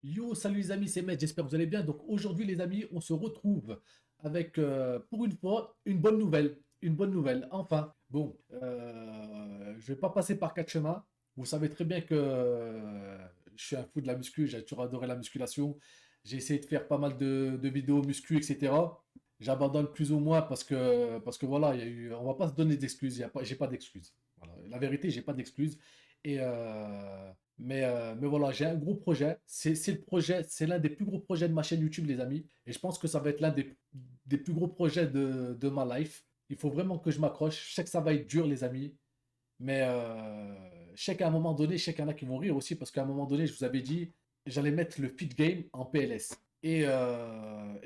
Yo, salut les amis, c'est Med, j'espère que vous allez bien. Donc aujourd'hui les amis, on se retrouve avec, pour une fois, une bonne nouvelle. Une bonne nouvelle, enfin. Bon, je vais pas passer par quatre chemins. Vous savez très bien que je suis un fou de la muscu, j'ai toujours adoré la musculation. J'ai essayé de faire pas mal de vidéos muscu, etc. J'abandonne plus ou moins parce que voilà, on va pas se donner d'excuses, j'ai pas d'excuses. Voilà. La vérité, j'ai pas d'excuses. Et, mais voilà, j'ai un gros projet. C'est le projet, c'est l'un des plus gros projets de ma chaîne YouTube, les amis. Et je pense que ça va être l'un des plus gros projets de ma life. Il faut vraiment que je m'accroche. Je sais que ça va être dur, les amis. Mais je sais qu'à un moment donné, je sais qu'il y en a qui vont rire aussi parce qu'à un moment donné, je vous avais dit, j'allais mettre le fit game en PLS. Et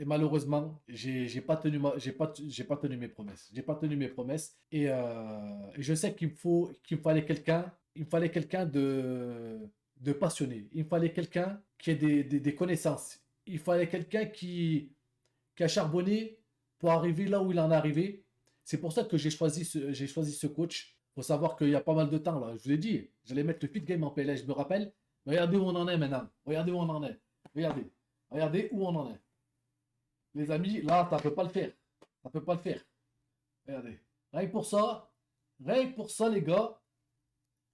malheureusement, j'ai pas tenu j'ai pas tenu mes promesses. J'ai pas tenu mes promesses. Et je sais qu'il me fallait quelqu'un, de passionné. Il me fallait quelqu'un qui ait des connaissances. Il fallait quelqu'un qui a charbonné pour arriver là où il en est arrivé. C'est pour ça que j'ai choisi ce coach. Il faut savoir qu'il y a pas mal de temps là. Je vous ai dit, j'allais mettre le fit game en PLS, je me rappelle. Regardez où on en est maintenant. Regardez où on en est. Regardez. Regardez où on en est. Les amis, là, ça ne peut pas le faire. Ça ne peut pas le faire. Regardez. Rien que pour ça, les gars,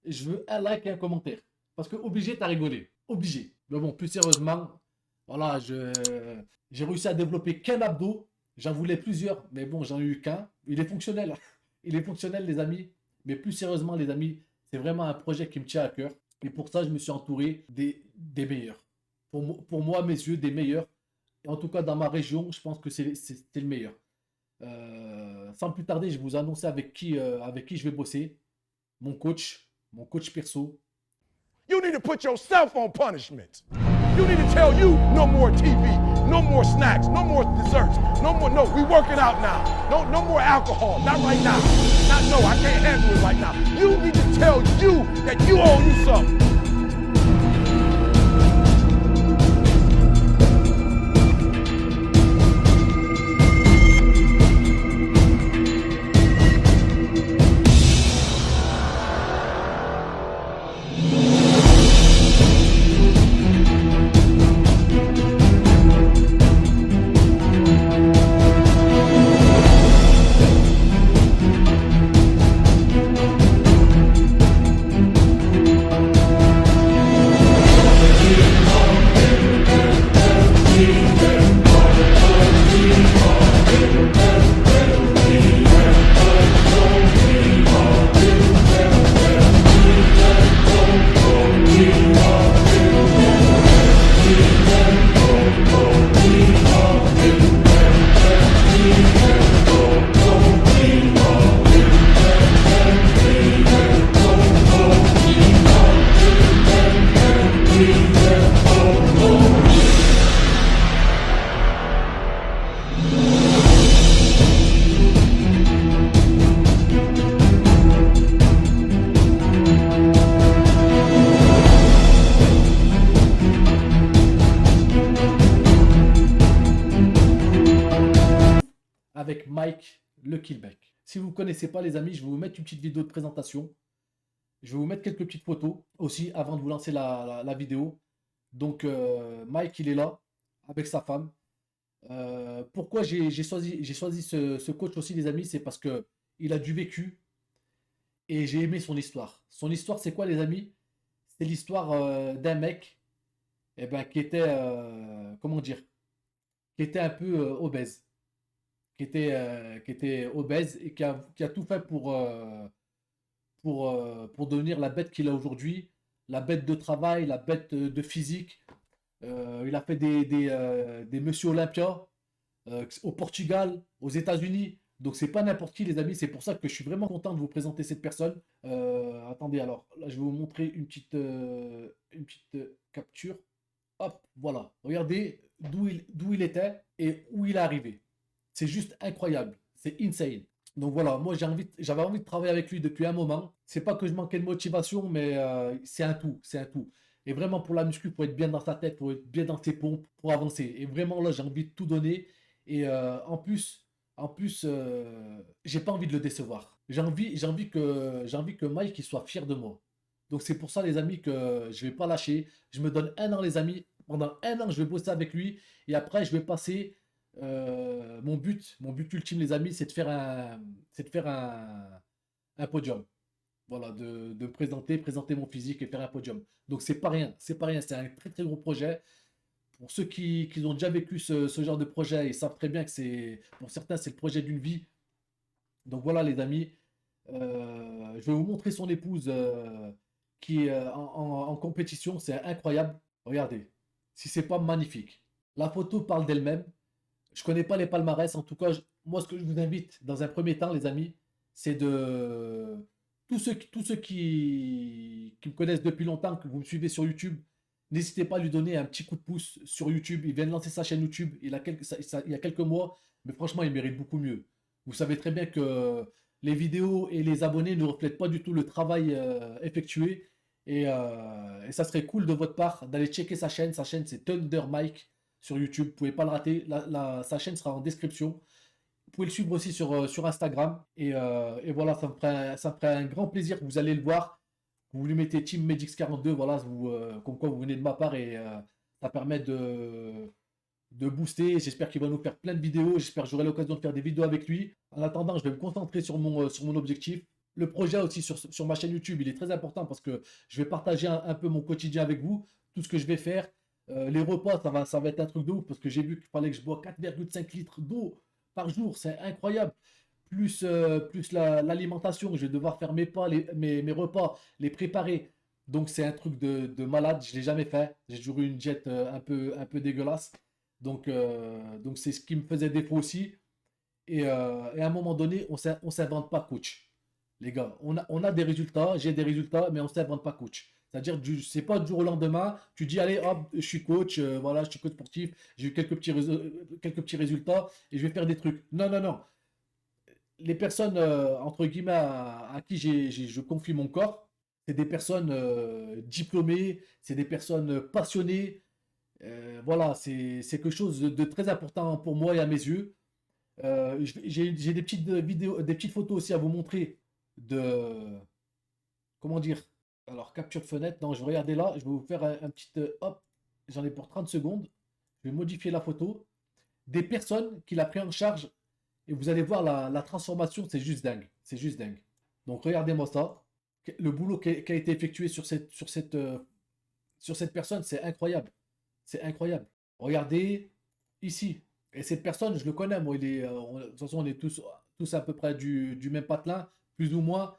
je veux un like et un commentaire. Parce que obligé, t'as rigolé. Obligé. Mais bon, plus sérieusement, voilà, j'ai réussi à développer qu'un abdo. J'en voulais plusieurs, mais bon, j'en ai eu qu'un. Il est fonctionnel. Il est fonctionnel, les amis. Mais plus sérieusement, les amis, c'est vraiment un projet qui me tient à cœur. Et pour ça, je me suis entouré des meilleurs. Pour moi, à mes yeux, des meilleurs. Et en tout cas, dans ma région, je pense que c'est le meilleur. Sans plus tarder, je vais vous annoncer avec qui je vais bosser. Mon coach perso. You need to put yourself on punishment. You need to tell you no more TV, no more snacks, no more desserts, no more. No, we working out now. No more alcohol. Not right now. No, I can't handle it right now. You need to tell you that you owe you something. Avec Mike le Killback. Si vous ne connaissez pas les amis, je vais vous mettre une petite vidéo de présentation. Je vais vous mettre quelques petites photos aussi avant de vous lancer la vidéo. Donc Mike il est là avec sa femme. Pourquoi j'ai choisi ce coach aussi les amis, c'est parce que il a du vécu et j'ai aimé son histoire. Son histoire c'est quoi les amis? C'est l'histoire d'un mec qui était comment dire, qui était un peu obèse, qui était obèse et qui a tout fait pour devenir la bête qu'il a aujourd'hui, la bête de travail, la bête de physique. Il a fait des Monsieur Olympia au Portugal, aux États-Unis. Donc c'est pas n'importe qui les amis, c'est pour ça que je suis vraiment content de vous présenter cette personne. Attendez, alors là je vais vous montrer une petite capture. Hop, voilà. Regardez d'où il était et où il est arrivé. C'est juste incroyable. C'est insane. Donc voilà, moi j'avais envie de travailler avec lui depuis un moment. C'est pas que je manquais de motivation, mais c'est un tout, c'est un tout. Et vraiment pour la muscu, pour être bien dans sa tête, pour être bien dans ses pompes, pour avancer. Et vraiment là, j'ai envie de tout donner. Et j'ai pas envie de le décevoir. J'ai envie que Mike il soit fier de moi. Donc c'est pour ça les amis que je vais pas lâcher. Je me donne un an les amis. Pendant un an, je vais bosser avec lui. Et après, je vais passer. Mon but ultime, les amis, c'est de faire un podium. Voilà, de me présenter mon physique et faire un podium. Donc c'est pas rien, c'est pas rien, c'est un très très gros projet. Pour ceux qui ont déjà vécu ce genre de projet, ils savent très bien que pour certains, c'est le projet d'une vie. Donc voilà, les amis, je vais vous montrer son épouse qui est en compétition. C'est incroyable. Regardez, si c'est pas magnifique. La photo parle d'elle-même. Je connais pas les palmarès. En tout cas, moi, ce que je vous invite dans un premier temps, les amis, c'est de tous ceux qui me connaissent depuis longtemps, que vous me suivez sur YouTube, n'hésitez pas à lui donner un petit coup de pouce sur YouTube. Il vient de lancer sa chaîne YouTube il y a quelques mois, mais franchement, il mérite beaucoup mieux. Vous savez très bien que les vidéos et les abonnés ne reflètent pas du tout le travail effectué. Et ça serait cool de votre part d'aller checker sa chaîne. Sa chaîne, c'est Thunder Mike sur YouTube. Vous pouvez pas le rater. Sa chaîne sera en description. Vous pouvez le suivre aussi sur Instagram. Et voilà, ça me ferait un grand plaisir que vous allez le voir. Vous lui mettez Team Medix 42, voilà, comme quoi vous venez de ma part et ça permet de booster. J'espère qu'il va nous faire plein de vidéos. J'espère que j'aurai l'occasion de faire des vidéos avec lui. En attendant, je vais me concentrer sur mon objectif. Le projet aussi sur ma chaîne YouTube, il est très important parce que je vais partager un peu mon quotidien avec vous, tout ce que je vais faire. Les repas, ça va être un truc de ouf parce que j'ai vu qu'il fallait que je bois 4,5 litres d'eau par jour. C'est incroyable. Plus l'alimentation, je vais devoir faire mes pas, mes repas, les préparer. Donc c'est un truc de malade, je ne l'ai jamais fait. J'ai toujours eu une diète un peu dégueulasse. Donc c'est ce qui me faisait défaut aussi. Et à un moment donné, on s'invente pas coach. Les gars, on a des résultats, j'ai des résultats, mais on s'invente pas coach. C'est-à-dire, c'est pas du jour au lendemain, tu dis, allez, hop, je suis coach, voilà, je suis coach sportif, j'ai eu quelques petits résultats et je vais faire des trucs. Non, non, non. Les personnes, entre guillemets, à qui je confie mon corps, c'est des personnes diplômées, c'est des personnes passionnées. Voilà, c'est quelque chose de très important pour moi et à mes yeux. J'ai des petites vidéos, des petites photos aussi à vous montrer de, comment dire, alors capture de fenêtre, non, je vais regarder là, je vais vous faire un petit, hop, j'en ai pour 30 secondes, je vais modifier la photo, des personnes qu'il a pris en charge, et vous allez voir la transformation, c'est juste dingue, c'est juste dingue. Donc regardez-moi ça, le boulot qui a été effectué sur cette personne, c'est incroyable. Regardez ici, et cette personne, je le connais, moi, de toute façon, on est tous à peu près du même patelin, plus ou moins.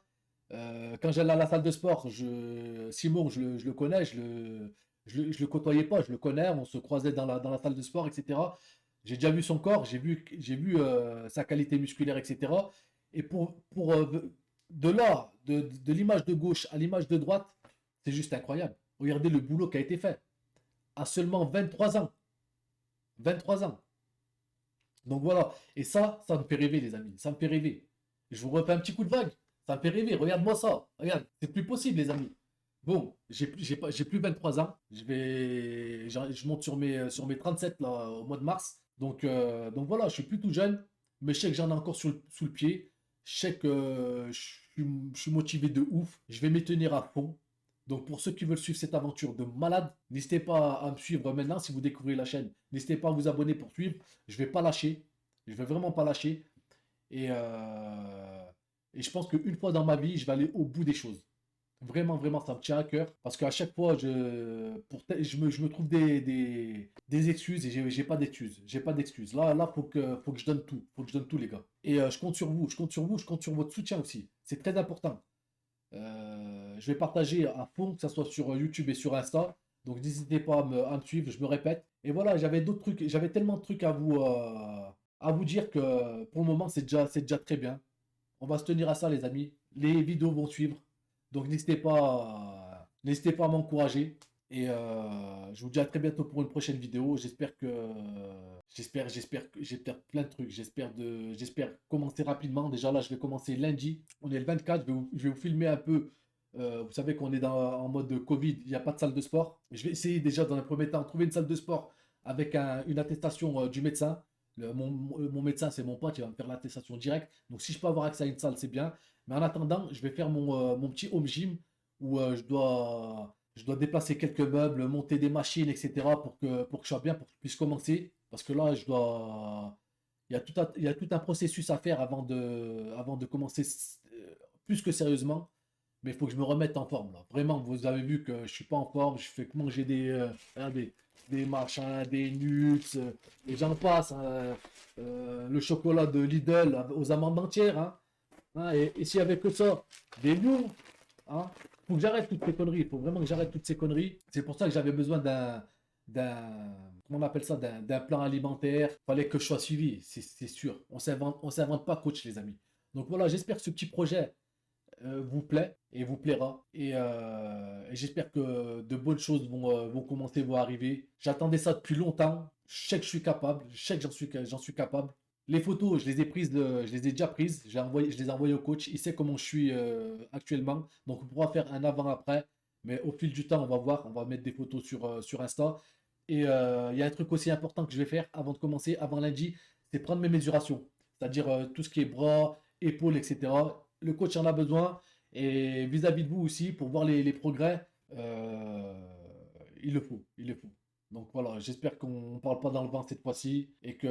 Quand j'allais à la salle de sport, Simon, je le connais, je le côtoyais pas, je le connais, on se croisait dans la salle de sport, etc. J'ai déjà vu son corps, j'ai vu sa qualité musculaire, etc. Et de là, de l'image de gauche à l'image de droite, c'est juste incroyable. Regardez le boulot qui a été fait à seulement 23 ans. 23 ans. Donc voilà. Et ça me fait rêver, les amis. Ça me fait rêver. Je vous refais un petit coup de vague. Ça me fait rêver. Regarde-moi ça. Regarde. C'est plus possible, les amis. Bon, j'ai plus 23 ans. Je monte sur mes 37 là, au mois de mars. Donc voilà, je suis plus tout jeune. Mais je sais que j'en ai encore sous le pied. Je sais que je suis motivé de ouf. Je vais m'y tenir à fond. Donc pour ceux qui veulent suivre cette aventure de malade, n'hésitez pas à me suivre maintenant si vous découvrez la chaîne. N'hésitez pas à vous abonner pour suivre. Je vais pas lâcher. Je vais vraiment pas lâcher. Et, euh, et je pense qu'une fois dans ma vie, je vais aller au bout des choses. Vraiment, vraiment, ça me tient à cœur. Parce qu'à chaque fois, je me trouve des excuses et j'ai pas d'excuses. J'ai pas d'excuses. Là, faut que je donne tout. Faut que je donne tout, les gars. Et je compte sur vous. Je compte sur vous. Je compte sur votre soutien aussi. C'est très important. Je vais partager à fond, que ce soit sur YouTube et sur Insta. Donc n'hésitez pas à me suivre, je me répète. Et voilà, j'avais d'autres trucs, j'avais tellement de trucs à vous dire que pour le moment, c'est déjà très bien. On va se tenir à ça, les amis. Les vidéos vont suivre. Donc n'hésitez pas à m'encourager. Et je vous dis à très bientôt pour une prochaine vidéo. J'espère que j'espère plein de trucs. J'espère commencer rapidement. Déjà là, je vais commencer lundi. On est le 24. Je vais vous filmer un peu. Vous savez qu'on est en mode Covid. Il n'y a pas de salle de sport. Je vais essayer déjà dans un premier temps de trouver une salle de sport avec une attestation du médecin. Mon médecin, c'est mon pote. Il va me faire l'attestation directe. Donc si je peux avoir accès à une salle, c'est bien. Mais en attendant, je vais faire mon petit home gym où Je dois déplacer quelques meubles, monter des machines, etc. pour que je sois bien, pour que je puisse commencer. Parce que là, il y a tout un processus à faire avant de commencer plus que sérieusement. Mais il faut que je me remette en forme là. Vraiment, vous avez vu que je suis pas en forme. Je fais que manger des machins, des nuts, et j'en passe, hein. Le chocolat de Lidl aux amandes entières, hein. Hein, et s'il y avait que ça, des loups, hein. Faut que j'arrête toutes ces conneries. Il faut vraiment que j'arrête toutes ces conneries. C'est pour ça que j'avais besoin comment on appelle ça, d'un plan alimentaire. Fallait que je sois suivi, c'est sûr. On s'invente pas, coach, les amis. Donc voilà, j'espère que ce petit projet vous plaît et vous plaira. Et j'espère que de bonnes choses vont commencer, vont arriver. J'attendais ça depuis longtemps. Je sais que je suis capable. Je sais que j'en suis capable. Les photos, je les ai prises, je les ai déjà prises. Je les ai envoyées au coach. Il sait comment je suis actuellement. Donc on pourra faire un avant-après. Mais au fil du temps, on va voir. On va mettre des photos sur Insta. Et il y a un truc aussi important que je vais faire avant de commencer, avant lundi, c'est prendre mes mesurations. C'est-à-dire tout ce qui est bras, épaules, etc. Le coach en a besoin. Et vis-à-vis de vous aussi, pour voir les progrès, il le faut. Il le faut. Donc voilà, j'espère qu'on ne parle pas dans le vent cette fois-ci et que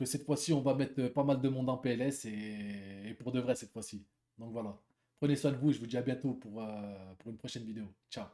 cette fois-ci, on va mettre pas mal de monde en PLS et pour de vrai cette fois-ci. Donc voilà. Prenez soin de vous et je vous dis à bientôt pour une prochaine vidéo. Ciao.